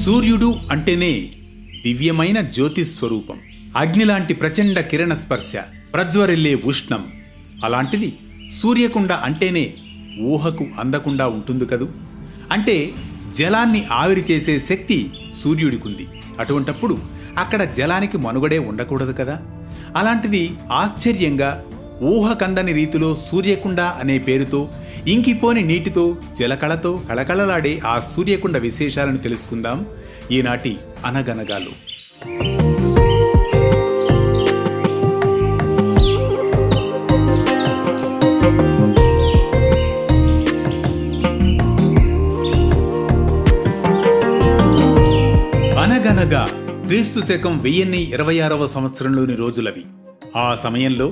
సూర్యుడు అంటేనే దివ్యమైన జ్యోతి స్వరూపం. అగ్నిలాంటి ప్రచండ కిరణ స్పర్శ, ప్రజ్వరిల్లే ఉష్ణం. అలాంటిది సూర్యకుండ అంటేనే ఊహకు అందకుండా ఉంటుంది కదూ. అంటే జలాన్ని ఆవిరి చేసే శక్తి సూర్యుడికుంది. అటువంటప్పుడు అక్కడ జలానికి మనుగడే ఉండకూడదు కదా. అలాంటిది ఆశ్చర్యంగా ఊహకందని రీతిలో సూర్యకుండ అనే పేరుతో, ఇంకిపోని నీటితో, జలకళతో కళకళలాడే ఆ సూర్యకుండ విశేషాలను తెలుసుకుందాం ఈనాటి అనగనగాలో. అనగనగా క్రీస్తు శకం 1026వ సంవత్సరంలోని రోజులవి. ఆ సమయంలో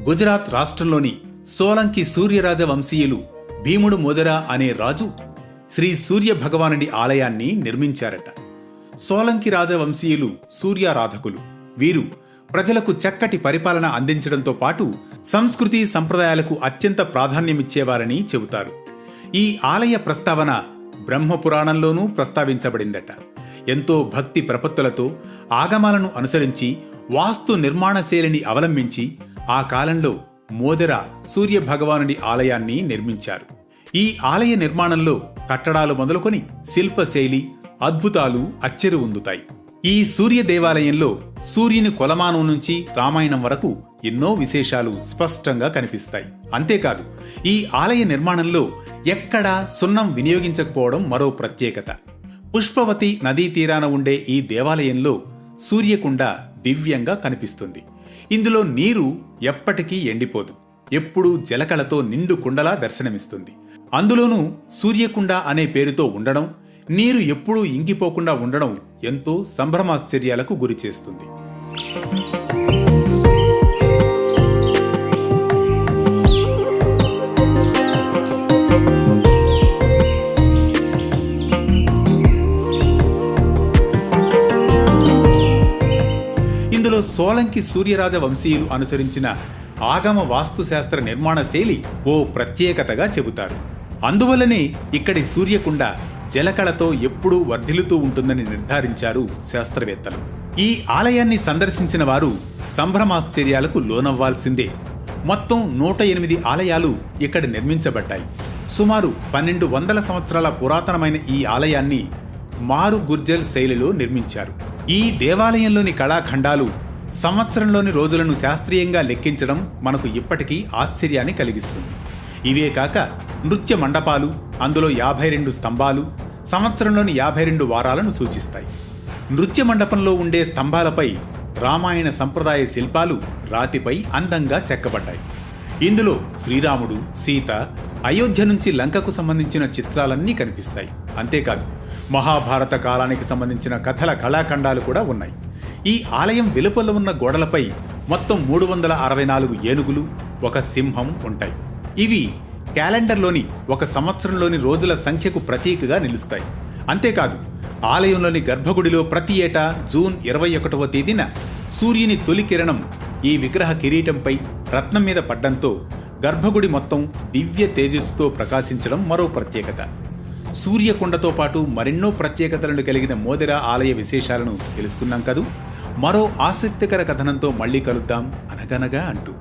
గుజరాత్ రాష్ట్రంలోని సోలంకి సూర్యరాజ వంశీయులు భీముడు మోదెరా అనే రాజు శ్రీ సూర్య భగవానుడి ఆలయాన్ని నిర్మించారట. సోలంకి రాజవంశీయులు సూర్యారాధకులు. వీరు ప్రజలకు చక్కటి పరిపాలన అందించడంతో పాటు సంస్కృతి సంప్రదాయాలకు అత్యంత ప్రాధాన్యమిచ్చేవారని చెబుతారు. ఈ ఆలయ ప్రస్తావన బ్రహ్మపురాణంలోనూ ప్రస్తావించబడిందట. ఎంతో భక్తి ప్రపత్తులతో ఆగమాలను అనుసరించి వాస్తు నిర్మాణ శైలిని అవలంబించి ఆ కాలంలో మోదెరా సూర్య భగవానుడి ఆలయాన్ని నిర్మించారు. ఈ ఆలయ నిర్మాణంలో కట్టడాలు మొదలుకొని శిల్పశైలి అద్భుతాలు అచ్చెరు ఉందుతాయి. ఈ సూర్య దేవాలయంలో సూర్యుని కొలమానం నుంచి రామాయణం వరకు ఎన్నో విశేషాలు స్పష్టంగా కనిపిస్తాయి. అంతేకాదు, ఈ ఆలయ నిర్మాణంలో ఎక్కడా సున్నం వినియోగించకపోవడం మరో ప్రత్యేకత. పుష్పవతి నదీ తీరాన ఉండే ఈ దేవాలయంలో సూర్యకుండ దివ్యంగా కనిపిస్తుంది. ఇందులో నీరు ఎప్పటికీ ఎండిపోదు. ఎప్పుడూ జలకళతో నిండు కుండలా దర్శనమిస్తుంది. అందులోనూ సూర్యకుండ అనే పేరుతో ఉండడం, నీరు ఎప్పుడూ ఇంకిపోకుండా ఉండడం ఎంతో సంభ్రమాశ్చర్యాలకు గురి చేస్తుంది. ఇందులో సోలంకి సూర్యరాజ వంశీయులు అనుసరించిన ఆగమ వాస్తుశాస్త్ర నిర్మాణ శైలి ఓ ప్రత్యేకతగా చెబుతారు. అందువల్లనే ఇక్కడి సూర్యకుండ జలకళతో ఎప్పుడూ వర్ధిల్లుతూ ఉంటుందని నిర్ధారించారు శాస్త్రవేత్తలు. ఈ ఆలయాన్ని సందర్శించిన వారు సంభ్రమాశ్చర్యాలకు లోనవ్వాల్సిందే. మొత్తం 108 ఆలయాలు ఇక్కడ నిర్మించబడ్డాయి. సుమారు 1200 సంవత్సరాల పురాతనమైన ఈ ఆలయాన్ని మారు గుర్జల్ శైలిలో నిర్మించారు. ఈ దేవాలయంలోని కళాఖండాలు సంవత్సరంలోని రోజులను శాస్త్రీయంగా లెక్కించడం మనకు ఇప్పటికీ ఆశ్చర్యాన్ని కలిగిస్తుంది. ఇవే కాక నృత్య మండపాలు, అందులో 52 స్తంభాలు సంవత్సరంలోని 52 వారాలను సూచిస్తాయి. నృత్య మండపంలో ఉండే స్తంభాలపై రామాయణ సంప్రదాయ శిల్పాలు రాతిపై అందంగా చెక్కబడ్డాయి. ఇందులో శ్రీరాముడు, సీత, అయోధ్య నుంచి లంకకు సంబంధించిన చిత్రాలన్నీ కనిపిస్తాయి. అంతేకాదు, మహాభారత కాలానికి సంబంధించిన కథల కళాఖండాలు కూడా ఉన్నాయి. ఈ ఆలయం వెలుపల ఉన్న గోడలపై మొత్తం 364 ఏనుగులు, ఒక సింహం ఉంటాయి. ఇవి క్యాలెండర్లోని ఒక సంవత్సరంలోని రోజుల సంఖ్యకు ప్రతీకగా నిలుస్తాయి. అంతేకాదు, ఆలయంలోని గర్భగుడిలో ప్రతి ఏటా జూన్ 21వ తేదీన సూర్యుని తొలి కిరణం ఈ విగ్రహ కిరీటంపై రత్నం మీద పడ్డంతో గర్భగుడి మొత్తం దివ్య తేజస్సుతో ప్రకాశించడం మరో ప్రత్యేకత. సూర్యకుండతో పాటు మరెన్నో ప్రత్యేకతలను కలిగిన మోదెరా ఆలయ విశేషాలను తెలుసుకున్నాం కదూ. మరో ఆసక్తికర కథనంతో మళ్ళీ కలుద్దాం అనగనగా అంటూ.